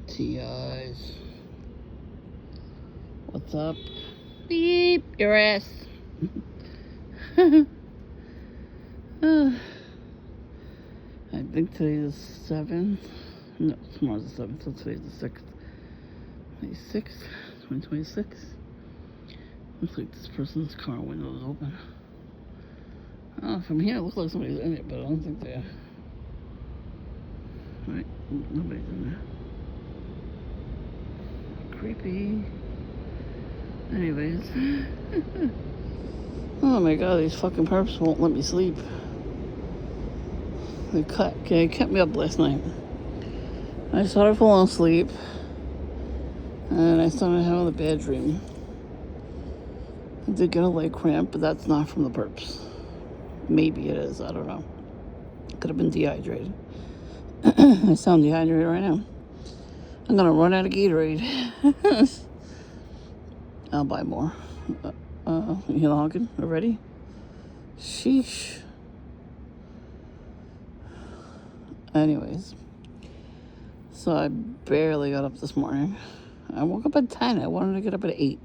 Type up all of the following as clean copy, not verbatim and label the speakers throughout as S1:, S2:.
S1: TIs. What's up? Beep, your ass. I think today's the 7th. No, tomorrow's the 7th, so today's the 6th. 2026. Looks like this person's car window is open. From here it looks like somebody's in it, but I don't think they are. Right? Nobody's in there. Creepy. Anyways. Oh my god, these fucking perps won't let me sleep. They kept me up last night. I started falling asleep, and I started having a bad dream. I did get a leg cramp, but that's not from the perps. Maybe it is, I don't know. Could have been dehydrated. I sound dehydrated right now. I'm gonna run out of Gatorade. I'll buy more. You logging already? Sheesh. Anyways, so I barely got up this morning. I woke up at 10. I wanted to get up at 8.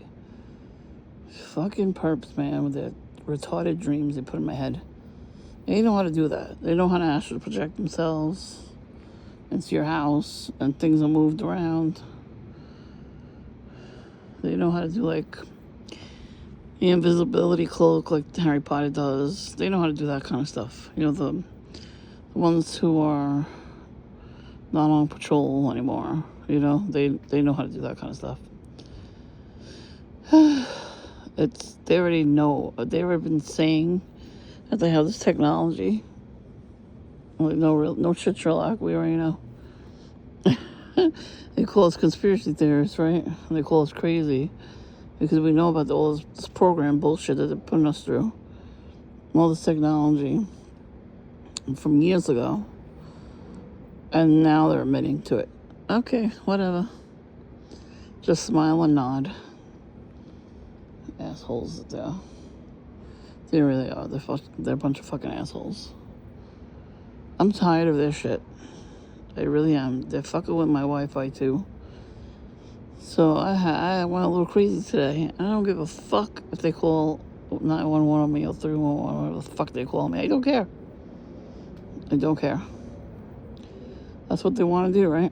S1: Fucking perps, man, with their retarded dreams they put in my head. They know how to do that. They know how to actually project themselves into your house, and things are moved around. They know how to do, like, the invisibility cloak like Harry Potter does. They know how to do that kind of stuff. You know, the ones who are not on patrol anymore. You know, they know how to do that kind of stuff. They already know. They've already been saying that they have this technology. Like, no shit, Sherlock. We already know. They call us conspiracy theorists, right? They call us crazy because we know about all this program bullshit that they're putting us through. All this technology from years ago, and now they're admitting to it. Okay, whatever. Just smile and nod. Assholes that they really are. They're a bunch of fucking assholes. I'm tired of their shit. I really am. They're fucking with my Wi-Fi too. So I went a little crazy today. I don't give a fuck if they call 911 on me or 311, whatever the fuck they call me. I don't care. I don't care. That's what they want to do, right?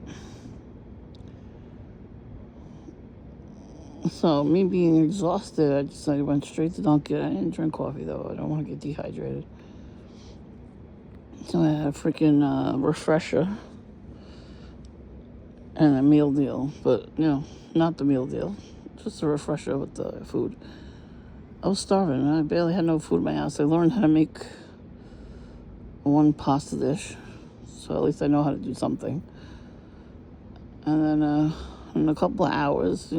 S1: So, me being exhausted, I went straight to Dunkin'. I didn't drink coffee, though. I don't want to get dehydrated. So, I had a freaking refresher and a meal deal. But, not the meal deal. Just a refresher with the food. I was starving. I barely had no food in my house. I learned how to make one pasta dish. So, at least I know how to do something. And then, in a couple of hours,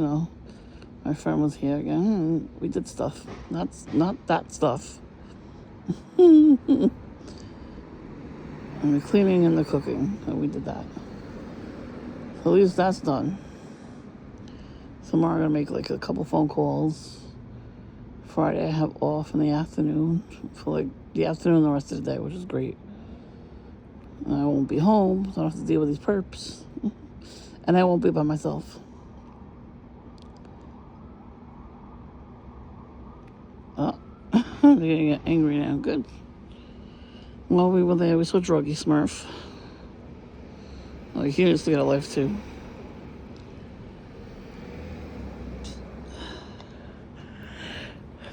S1: my friend was here again, and we did stuff. That's not that stuff. And the cleaning and the cooking, and we did that. So at least that's done. Tomorrow I'm going to make like a couple phone calls. Friday I have off in the afternoon, for like the afternoon and the rest of the day, which is great. And I won't be home, so I don't have to deal with these perps. And I won't be by myself. They're gonna get angry now. Good. While we were there, we saw Druggy Smurf. Like, he needs to get a life, too.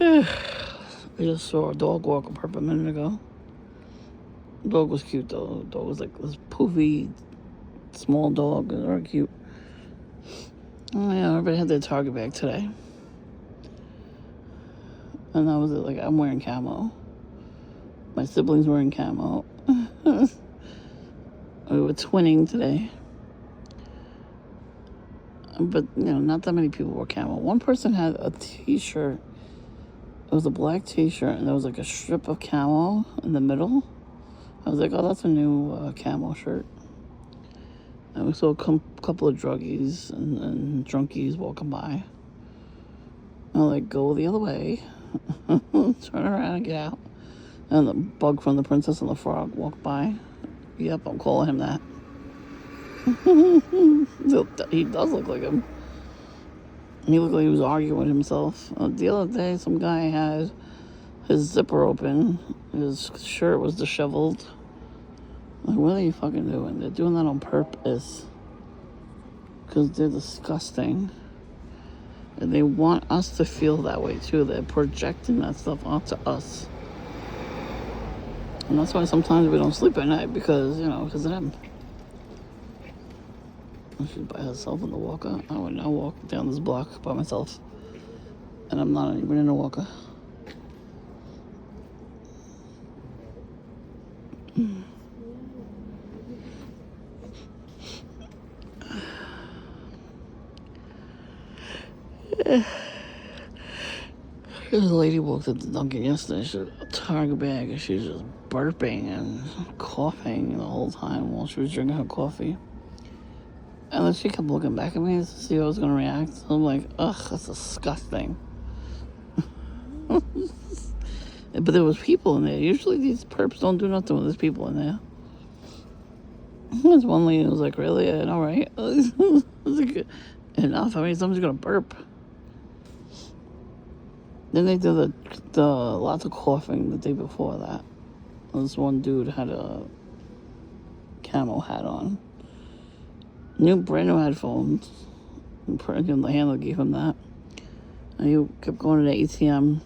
S1: I just saw a dog walk a perp a minute ago. The dog was cute, though. The dog was like this poofy, small dog. It was very cute. Oh, yeah, everybody had their Target bag today. And that was it. Like, I'm wearing camo. My siblings wearing camo. We were twinning today. But, not that many people wore camo. One person had a t-shirt. It was a black t-shirt, and there was like a strip of camo in the middle. I was like, oh, that's a new camo shirt. And we saw a couple of druggies and drunkies walking by. I like, go the other way. Turn around and get out. And the bug from The Princess and the Frog walked by. Yep, I'm calling him that. He does look like him. He looked like he was arguing with himself. The other day, some guy had his zipper open. His shirt was disheveled. Like, what are you fucking doing? They're doing that on purpose. Because they're disgusting. And they want us to feel that way, too. They're projecting that stuff onto us. And that's why sometimes we don't sleep at night, because of them. She's by herself in the walker. I would now walk down this block by myself. And I'm not even in a walker. This lady walked into Dunkin' yesterday. She had a Target bag, and she was just burping and coughing the whole time while she was drinking her coffee. And then she kept looking back at me to see how I was going to react. I'm like, ugh, that's disgusting. But there was people in there. Usually these perps don't do nothing when there's people in there. There's one lady who was like, really? I know, right? I was like, enough. I mean, someone's going to burp. Then they did the lots of coughing the day before that. This one dude had a camo hat on. Brand new headphones. And the handler gave him that. And he kept going to the ATM,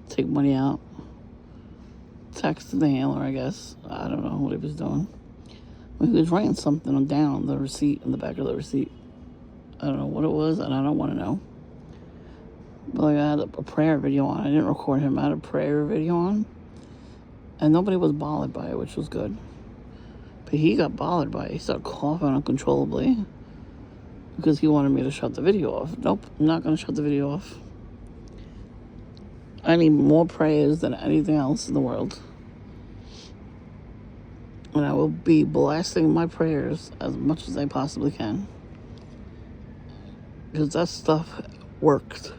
S1: take money out. Texted the handler, I guess. I don't know what he was doing. He was writing something down the receipt, in the back of the receipt. I don't know what it was, and I don't want to know. But I had a prayer video on. I didn't record him. I had a prayer video on. And nobody was bothered by it, which was good. But he got bothered by it. He started coughing uncontrollably because he wanted me to shut the video off. Nope, I'm not going to shut the video off. I need more prayers than anything else in the world. And I will be blasting my prayers as much as I possibly can. Because that stuff worked.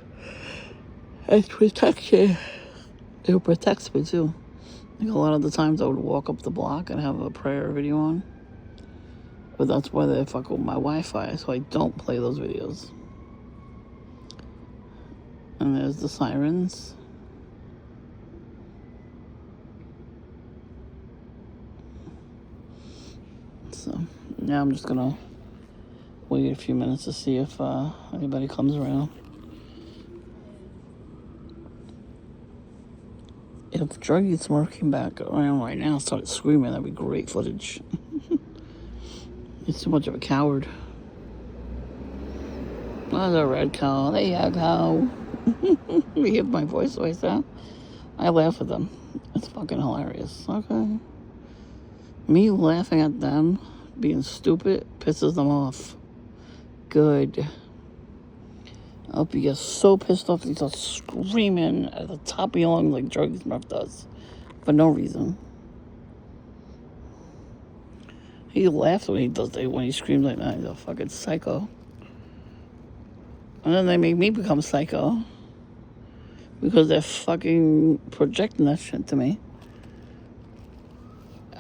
S1: It protects you. It protects me too. Like a lot of the times I would walk up the block and have a prayer video on. But that's why they fuck with my Wi-Fi, so I don't play those videos. And there's the sirens. So now I'm just gonna wait a few minutes to see if anybody comes around. If Druggy Smurf came back around right now and started screaming, that'd be great footage. He's too much of a coward. There's a red cow. There you go. You hear my voice the way I sound? I laugh at them. It's fucking hilarious. Okay. Me laughing at them being stupid pisses them off. Good. I hope you get so pissed off that you start screaming at the top of your lungs like Druggy Smurf does. For no reason. He laughs when he does that, when he screams like that. He's a fucking psycho. And then they make me become psycho. Because they're fucking projecting that shit to me.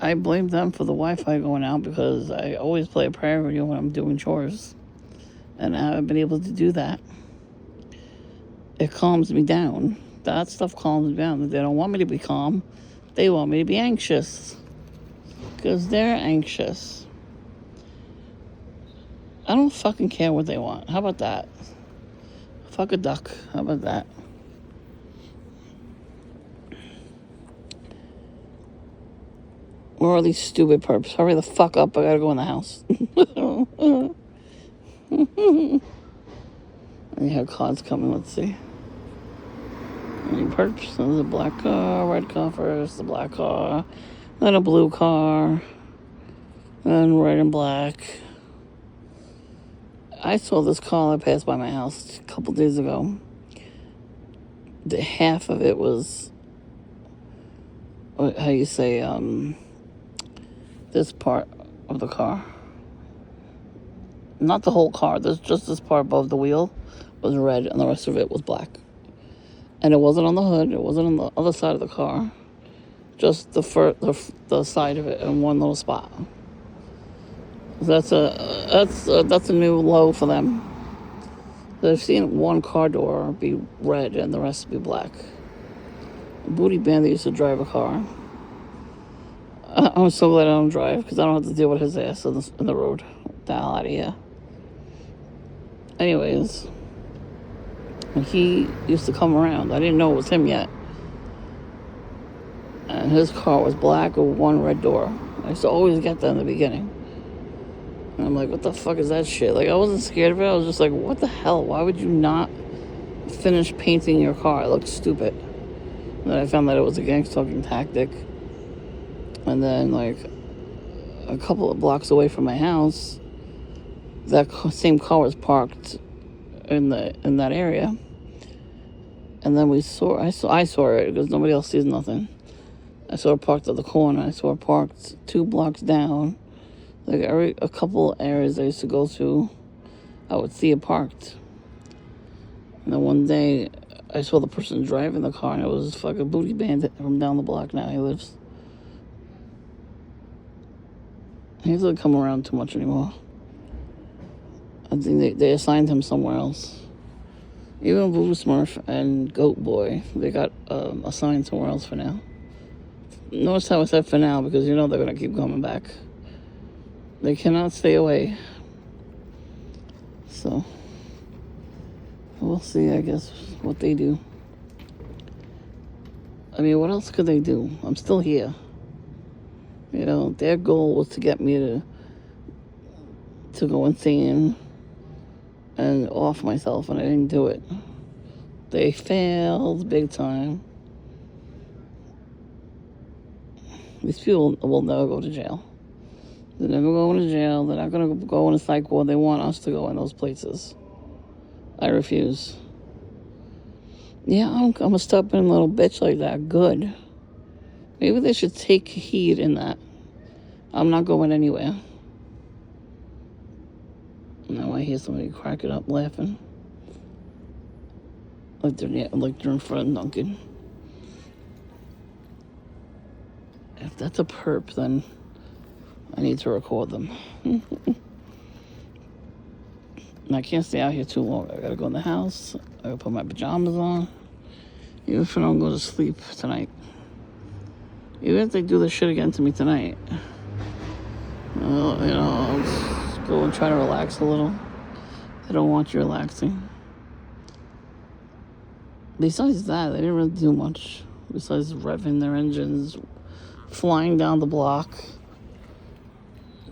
S1: I blame them for the Wi-Fi going out because I always play a prayer video when I'm doing chores. And I haven't been able to do that. It calms me down. That stuff calms me down. They don't want me to be calm. They want me to be anxious. Because they're anxious. I don't fucking care what they want. How about that? Fuck a duck. How about that? Where are these stupid perps? Hurry the fuck up. I gotta go in the house. And you have cars coming. Let's see. Any perps? There's a black car, red car first, the black car, then a blue car, then red and black. I saw this car that passed by my house a couple days ago. The half of it was, how you say, this part of the car. Not the whole car, there's just this part above the wheel was red and the rest of it was black. And it wasn't on the hood, it wasn't on the other side of the car. Just the side of it in one little spot. That's a new low for them. They've seen one car door be red and the rest be black. Booty Bandit used to drive a car. I'm so glad I don't drive because I don't have to deal with his ass in the road. The hell out of here. Anyways, he used to come around. I didn't know it was him yet. And his car was black with one red door. I used to always get that in the beginning. And I'm like, what the fuck is that shit? Like, I wasn't scared of it. I was just like, what the hell? Why would you not finish painting your car? It looked stupid. And then I found that it was a gang-stalking tactic. And then, like, a couple of blocks away from my house, that same car was parked in that area. And then I saw it because nobody else sees nothing. I saw it parked at the corner. I saw it parked 2 blocks down. Like a couple areas I used to go to, I would see it parked. And then one day, I saw the person driving the car, and it was fucking Booty Bandit from down the block. Now he lives. He doesn't come around too much anymore. I think they assigned him somewhere else. Even Voodoo Smurf and Goat Boy, they got assigned somewhere else for now. Notice how I said for now, because you know they're going to keep coming back. They cannot stay away. So, we'll see, I guess, what they do. I mean, what else could they do? I'm still here. You know, their goal was to get me to go insane and off myself, and I didn't do it. They failed big time. These people will never go to jail. They're never going to jail. They're not going to go in a psych ward. They want us to go in those places. I refuse. Yeah, I'm a stubborn little bitch like that. Good. Maybe they should take heed in that. I'm not going anywhere. Now I hear somebody cracking up laughing. Like they're in front of Duncan. If that's a perp, then I need to record them. And I can't stay out here too long. I gotta go in the house. I gotta put my pajamas on. Even if I don't go to sleep tonight. Even if they do this shit again to me tonight. I'll just go and try to relax a little. They don't want you relaxing. Besides that, they didn't really do much. Besides revving their engines, flying down the block.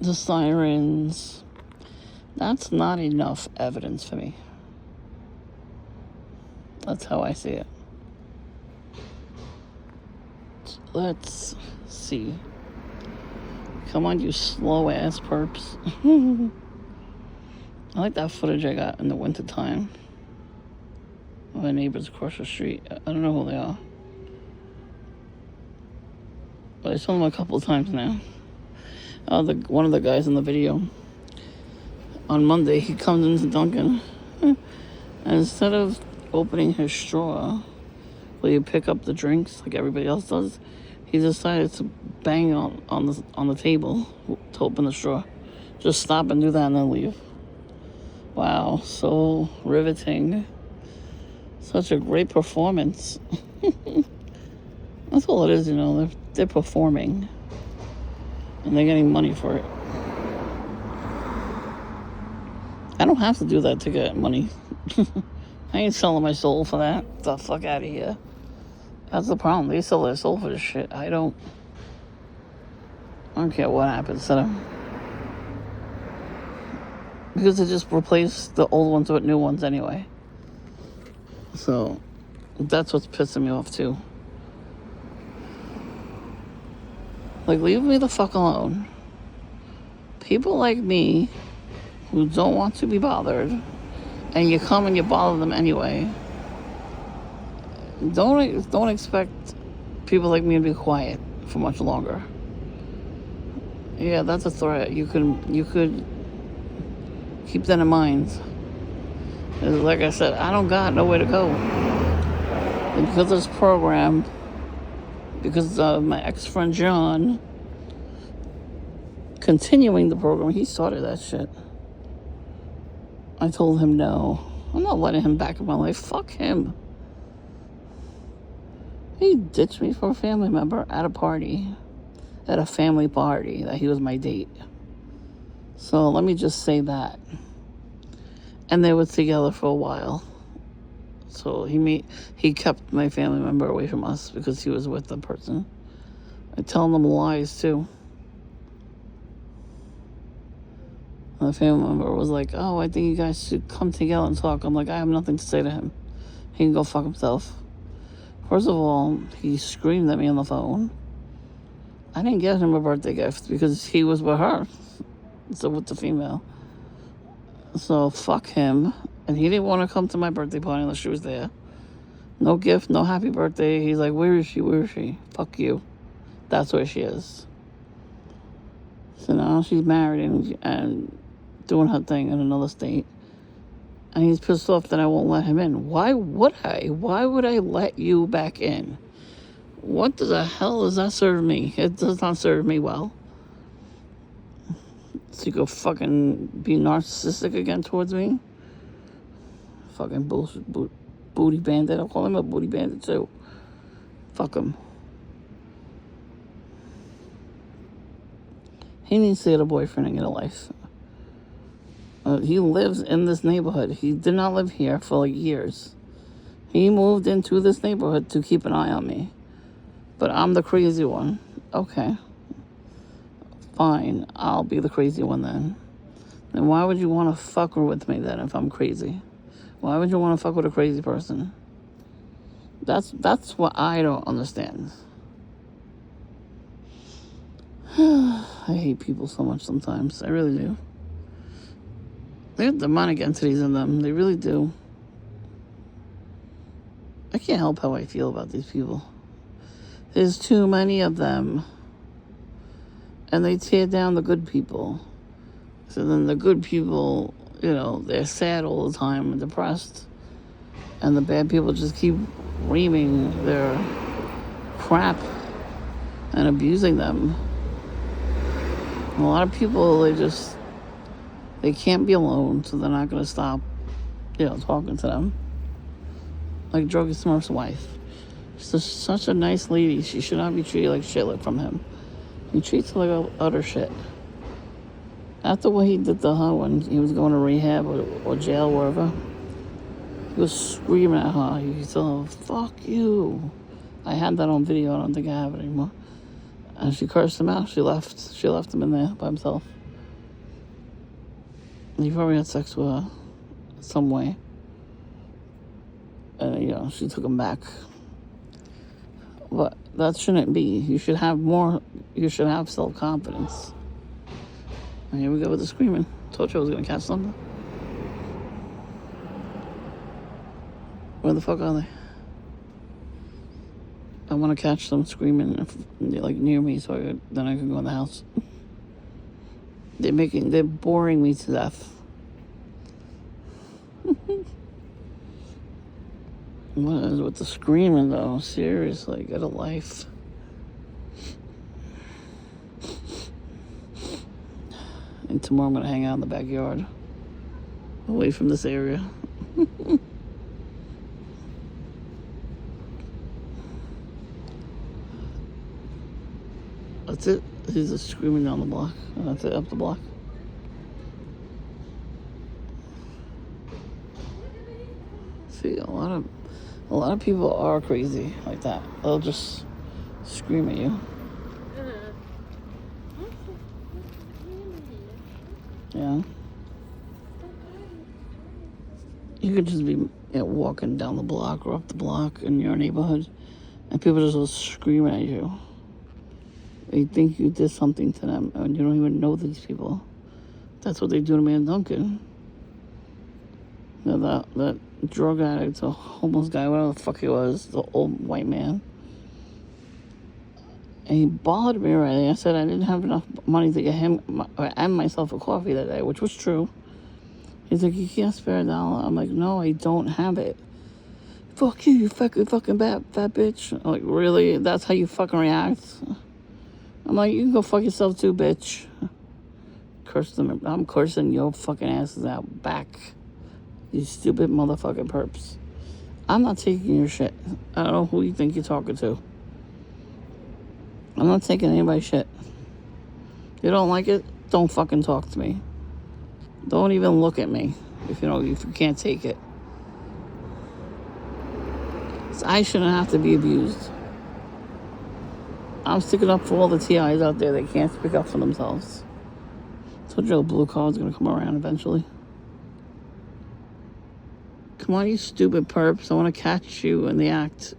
S1: The sirens. That's not enough evidence for me. That's how I see it. Let's see. Come on, you slow ass perps. I like that footage I got in the winter time. My neighbors across the street. I don't know who they are. But I saw them a couple of times now. One of the guys in the video, on Monday, he comes into Dunkin', and instead of opening his straw, where you pick up the drinks like everybody else does, he decided to bang on the table to open the straw. Just stop and do that and then leave. Wow, so riveting. Such a great performance. That's all it is, they're performing. And they're getting money for it. I don't have to do that to get money. I ain't selling my soul for that. Get the fuck out of here. That's the problem. They sell their soul for this shit. I don't care what happens to them. Because they just replace the old ones with new ones anyway. So, that's what's pissing me off too. Like, leave me the fuck alone. People like me, who don't want to be bothered, and you come and you bother them anyway, don't expect people like me to be quiet for much longer. Yeah, that's a threat. You could keep that in mind. Like I said, I don't got nowhere to go. And because of this program, because of my ex-friend John, continuing the program. He started that shit. I told him no. I'm not letting him back in my life. Fuck him. He ditched me for a family member at a party. At a family party that he was my date. So let me just say that. And they were together for a while. So he kept my family member away from us because he was with the person. I tell them lies too. My family member was like, oh, I think you guys should come together and talk. I'm like, I have nothing to say to him. He can go fuck himself. First of all, he screamed at me on the phone. I didn't get him a birthday gift because he was with her. So with the female. So fuck him. And he didn't want to come to my birthday party unless she was there. No gift, no happy birthday. He's like, where is she? Where is she? Fuck you. That's where she is. So now she's married and doing her thing in another state. And he's pissed off that I won't let him in. Why would I? Why would I let you back in? What the hell does that serve me? It does not serve me well. So you go fucking be narcissistic again towards me? Fucking bullshit booty bandit. I'll call him a booty bandit too. Fuck him. He needs to get a boyfriend and get a life. He lives in this neighborhood. He did not live here for like years. He moved into this neighborhood to keep an eye on me. But I'm the crazy one. Okay. Fine. I'll be the crazy one then. Then why would you want to fuck with me then if I'm crazy? Why would you want to fuck with a crazy person? That's what I don't understand. I hate people so much sometimes. I really do. They have demonic entities in them. They really do. I can't help how I feel about these people. There's too many of them. And they tear down the good people. So then the good people, they're sad all the time and depressed. And the bad people just keep reaming their crap and abusing them. And a lot of people, they can't be alone, so they're not going to stop, talking to them. Like Druggy Smurf's wife. She's just such a nice lady. She should not be treated like shit from him. He treats her like utter shit. After what he did to her when he was going to rehab or jail, wherever, he was screaming at her. He told her, fuck you. I had that on video. I don't think I have it anymore. And she cursed him out. She left him in there by himself. He probably had sex with her some way. And, she took him back. But that shouldn't be. You should have self-confidence. And here we go with the screaming. Told you I was going to catch something. Where the fuck are they? I want to catch them screaming near me so then I can go in the house. They're boring me to death. What is with the screaming though? Seriously, get a life. And tomorrow I'm gonna hang out in the backyard, away from this area. That's it. He's just screaming down the block. That's it, up the block. See, a lot of people are crazy like that. They'll just scream at you. Yeah. You could just be walking down the block or up the block in your neighborhood, and people just will scream at you. They think you did something to them, and you don't even know these people. That's what they do to me in Duncan. That drug addict, the homeless guy, whatever the fuck he was, the old white man. And he bothered me already. I said I didn't have enough money to get him and myself a coffee that day, which was true. He's like, you can't spare $1. I'm like, no, I don't have it. Fuck you, you fucking fat bitch. I'm like, really? That's how you fucking react? I'm like, you can go fuck yourself too, bitch. Curse them. I'm cursing your fucking asses out back. You stupid motherfucking perps. I'm not taking your shit. I don't know who you think you're talking to. I'm not taking anybody's shit. You don't like it? Don't fucking talk to me. Don't even look at me if you can't take it. So I shouldn't have to be abused. I'm sticking up for all the TIs out there that can't speak up for themselves. Told you a blue card's gonna come around eventually. Come on, you stupid perps. I want to catch you in the act.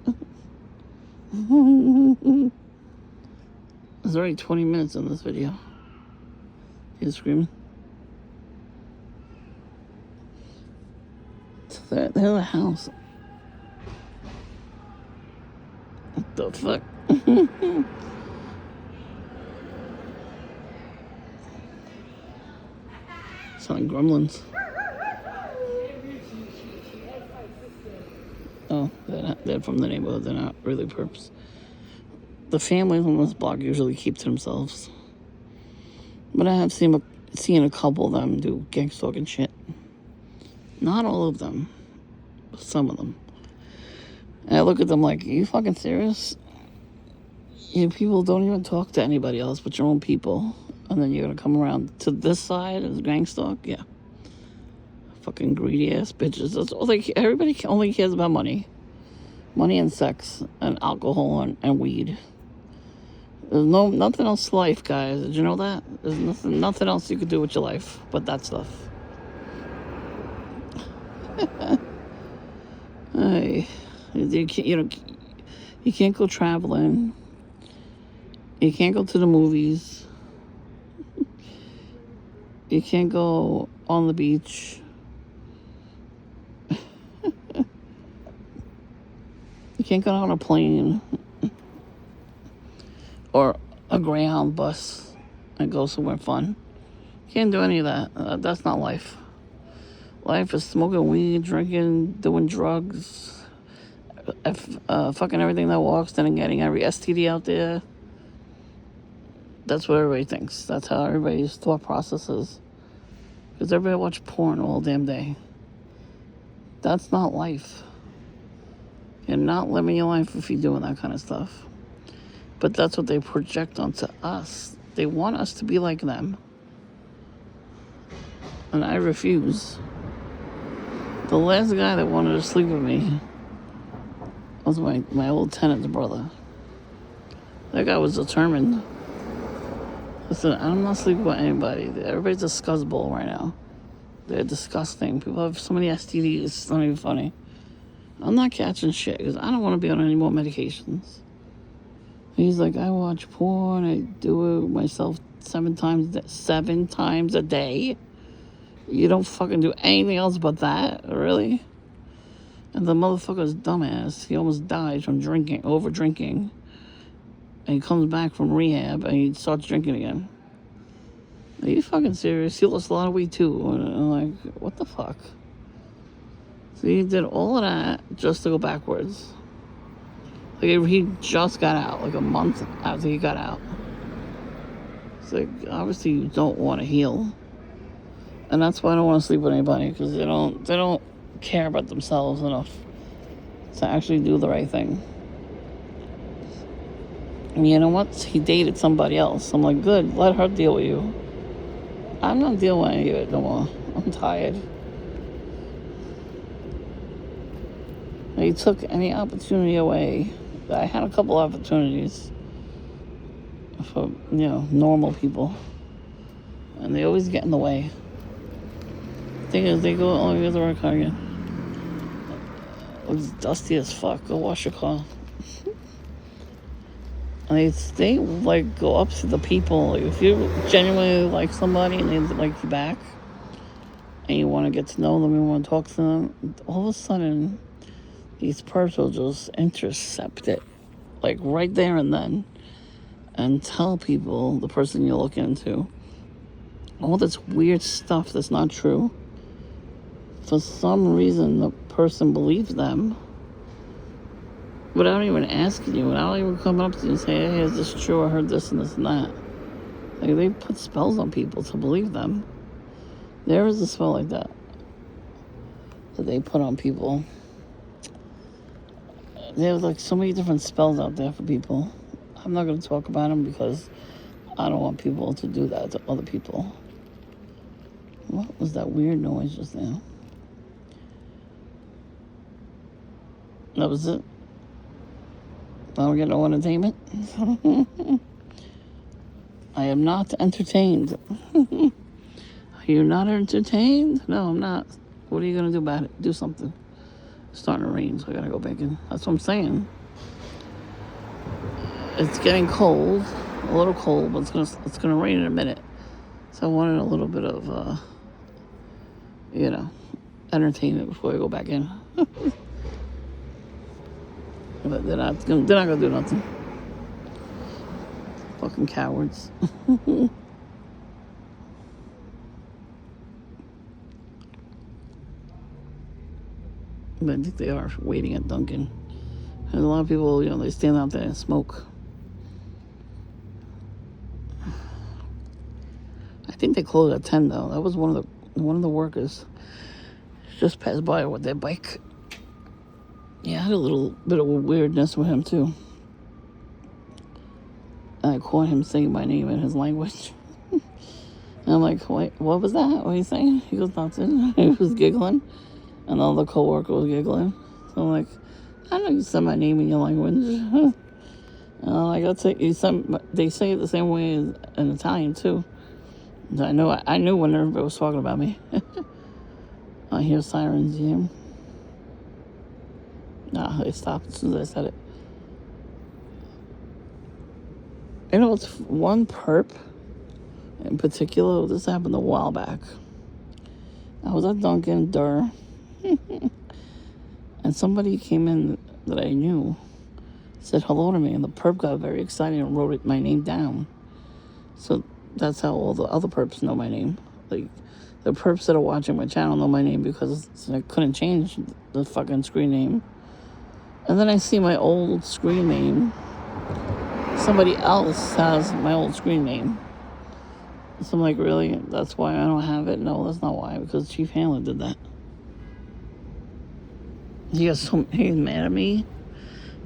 S1: There's already 20 minutes in this video. He's screaming. They're the house. What the fuck? Sound like gremlins. Oh, they're from the neighborhood. They're not really perps. The families on this block usually keep to themselves. But I have seen a couple of them do gang stalking shit. Not all of them, but some of them. And I look at them like, are you fucking serious? You people don't even talk to anybody else but your own people. And then you're going to come around to this side as gang stalk? Yeah. Fucking greedy ass bitches. That's all everybody only cares about money. Money and sex and alcohol and weed. There's nothing else to life, guys. Did you know that? There's nothing else you could do with your life but that stuff. Hey, you can't go traveling. You can't go to the movies. You can't go on the beach. You can't get on a plane or a Greyhound bus and go somewhere fun. You can't do any of that. That's not life. Life is smoking weed, drinking, doing drugs, fucking everything that walks, and getting every STD out there. That's what everybody thinks. That's how everybody's thought process is. Because everybody watch porn all damn day. That's not life. You're not living your life if you're doing that kind of stuff. But that's what they project onto us. They want us to be like them. And I refuse. The last guy that wanted to sleep with me was my old tenant's brother. That guy was determined. Listen, I'm not sleeping with anybody. Everybody's a scuzzball right now. They're disgusting. People have so many STDs. It's not even funny. I'm not catching shit because I don't want to be on any more medications. He's like, I watch porn. I do it myself 7 times a day. You don't fucking do anything else but that? Really? And the motherfucker's dumbass. He almost died from over drinking. And he comes back from rehab and he starts drinking again. Are you fucking serious? He lost a lot of weight too. And I'm like, what the fuck? So he did all of that just to go backwards. Like he just got out, like a month after he got out. It's like, obviously you don't want to heal. And that's why I don't want to sleep with anybody, because they don't care about themselves enough to actually do the right thing. And you know what? He dated somebody else. I'm like, good, let her deal with you. I'm not dealing with any of it no more. I'm tired. He took any opportunity away. I had a couple opportunities for, normal people. And they always get in the way. The thing is, they go, oh, here's the right car again. It's dusty as fuck. Go wash your car. And they go up to the people. Like, if you genuinely like somebody and they like you back, and you want to get to know them, you want to talk to them, all of a sudden, these perps will just intercept it, like right there and then, and tell people, the person you're looking into, all this weird stuff that's not true. For some reason, the person believes them without even asking you, without even coming up to you and saying, hey, is this true? I heard this and this and that. Like, they put spells on people to believe them. There is a spell like that they put on people. There's like so many different spells out there for people. I'm not going to talk about them because I don't want people to do that to other people. What was that weird noise just now? That was it. I don't get no entertainment. I am not entertained. Are you not entertained? No, I'm not. What are you going to do about it? Do something. It's starting to rain, so I got to go back in. That's what I'm saying. It's getting cold. A little cold, but it's gonna rain in a minute. So I wanted a little bit of, entertainment before I go back in. But they're not gonna do nothing. Fucking cowards. But I think they are waiting at Dunkin'. And a lot of people, they stand out there and smoke. I think they closed at 10 though. That was one of the workers just passed by with their bike. Yeah, I had a little bit of weirdness with him too. And I caught him saying my name in his language. And I'm like, wait, what was that? What are you saying? He goes, nothing. He was giggling. And the other coworker was giggling. So I'm like, I know you said my name in your language. Like, they say it the same way in Italian too. I knew when everybody was talking about me. I hear sirens, yeah. Nah, they stopped as soon as I said it. It's one perp in particular. This happened a while back. I was at Dunkin', and somebody came in that I knew, said hello to me, and the perp got very excited and wrote my name down. So that's how all the other perps know my name. Like, the perps that are watching my channel know my name because I couldn't change the fucking screen name. And then I see my old screen name. Somebody else has my old screen name. So I'm like, really? That's why I don't have it? No, that's not why. Because Chief Handler did that. He's mad at me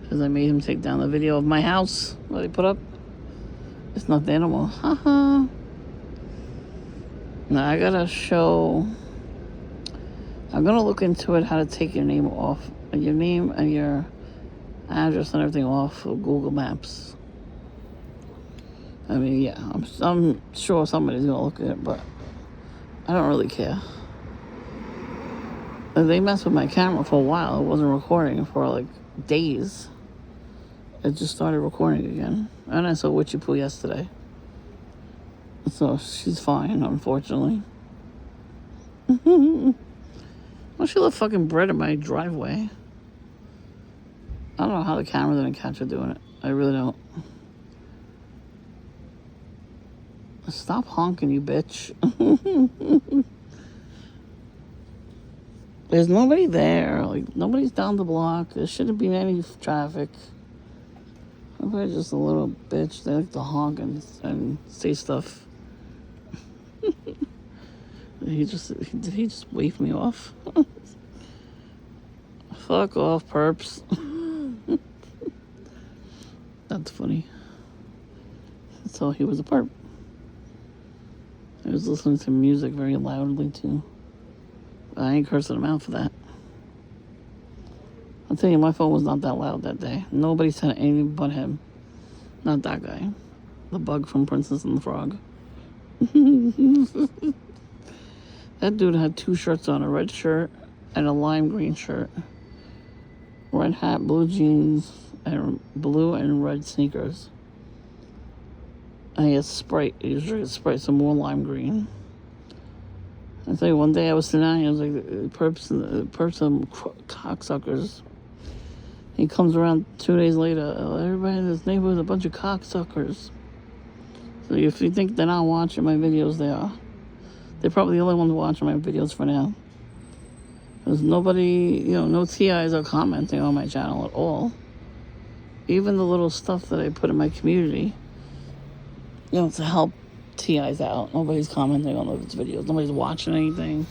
S1: because I made him take down the video of my house that he put up. It's not there no more. Haha. Now I gotta show. I'm gonna look into it how to take your name off, your name and your address and everything off of Google Maps. I mean, yeah, I'm sure somebody's gonna look at it, but I don't really care. They messed with my camera for a while. It wasn't recording for like days. It just started recording again. And I saw Witchy Poo yesterday. So she's fine, unfortunately. Well, she left fucking bread in my driveway. I don't know how the camera didn't catch her doing it. I really don't. Stop honking, you bitch. There's nobody there. Like, nobody's down the block. There shouldn't be any traffic. They're just a little bitch. They like to honk and say stuff. Did he just wave me off? Fuck off, perps. That's funny. So he was a perp. I was listening to music very loudly too. I ain't cursing him out for that. I'll tell you, my phone was not that loud that day. Nobody said anything but him. Not that guy. The bug from Princess and the Frog. That dude had 2 shirts on, a red shirt and a lime green shirt. Red hat, blue jeans, and blue and red sneakers. And he has Sprite. He was drinking Sprite, some more lime green. I tell you, one day I was sitting down, he was like, perps and cocksuckers. He comes around 2 days later, everybody in this neighborhood is a bunch of cocksuckers. So if you think they're not watching my videos, they are. They're probably the only ones watching my videos for now. There's nobody, no TIs are commenting on my channel at all. Even the little stuff that I put in my community, to help TI's out. Nobody's commenting on those videos. Nobody's watching anything.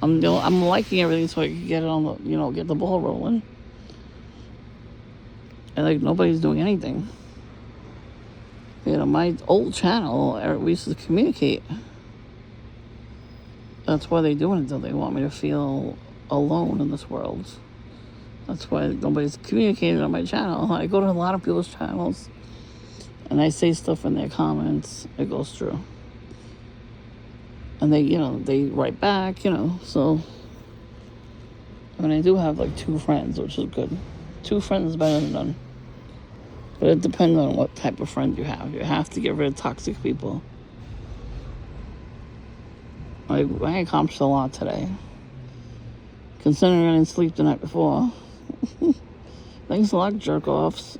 S1: I'm liking everything so I can get it on the, get the ball rolling. And like nobody's doing anything. My old channel, we used to communicate. That's why they're doing it, though. They want me to feel alone in this world. That's why nobody's communicating on my channel. I go to a lot of people's channels, and I say stuff in their comments. It goes through. And they write back, so. I mean, I do have like 2 friends, which is good. 2 friends is better than none. But it depends on what type of friend you have. You have to get rid of toxic people. I accomplished a lot today. Considering I didn't sleep the night before. Thanks a lot, jerk-offs.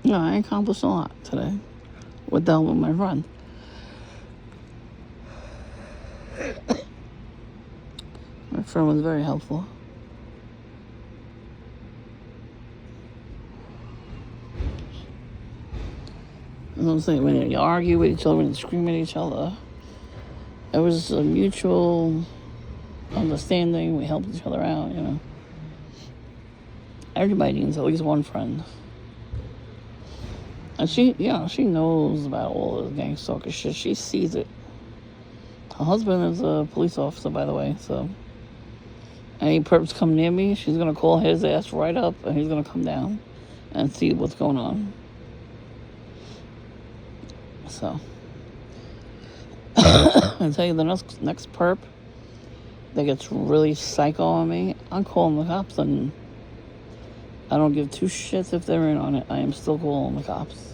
S1: No, I accomplished a lot today. With the help of my friend. My friend was very helpful. You know what I'm saying? When you argue with each other, when you scream at each other, it was a mutual understanding. We helped each other out, Everybody needs at least one friend. And she knows about all this gang stalker shit. She sees it. Her husband is a police officer, by the way, so any perps come near me, she's going to call his ass right up, and he's going to come down and see what's going on. So, I tell you, the next perp that gets really psycho on me, I'm calling the cops, and I don't give 2 shits if they're in on it. I am still calling the cops.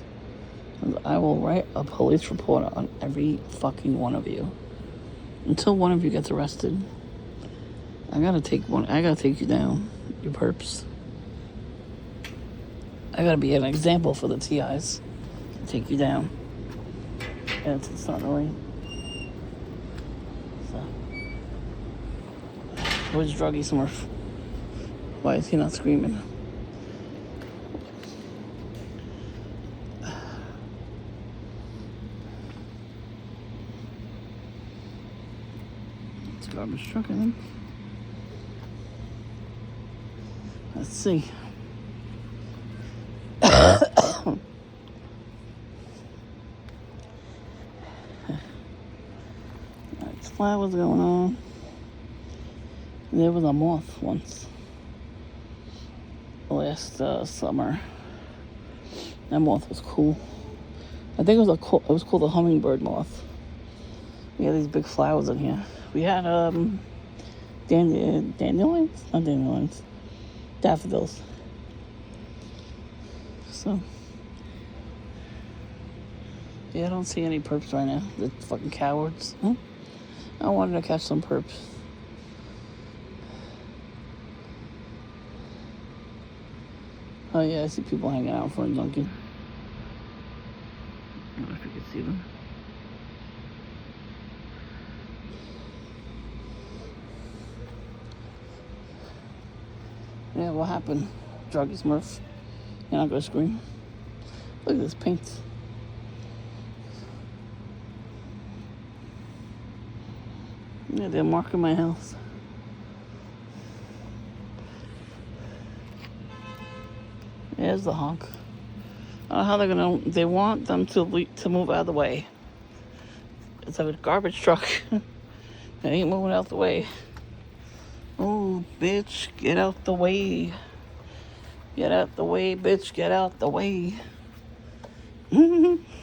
S1: I will write a police report on every fucking one of you until one of you gets arrested. I gotta take you down, you perps. I gotta be an example for the TIs. Take you down. Yeah, it's not really. So. Where's Druggy Smurf? Why is he not screaming? It's a garbage truck, I think. Let's see. Flowers going on. There was a moth once last summer. That moth was cool. I think it was called a hummingbird moth. We had these big flowers in here. We had dandelions, not dandelions, daffodils. So yeah, I don't see any perps right now. The fucking cowards. I wanted to catch some perps. Oh yeah, I see people hanging out for a Dunkin'. I don't know if you can see them. Yeah, what happened? Druggy Smurf. You're not gonna scream. Look at this paint. Yeah, they're marking my house. There's the honk. I don't know how they're gonna. They want them to move out of the way. It's a garbage truck. They ain't moving out the way. Oh, bitch, get out the way. Get out the way, bitch. Get out the way.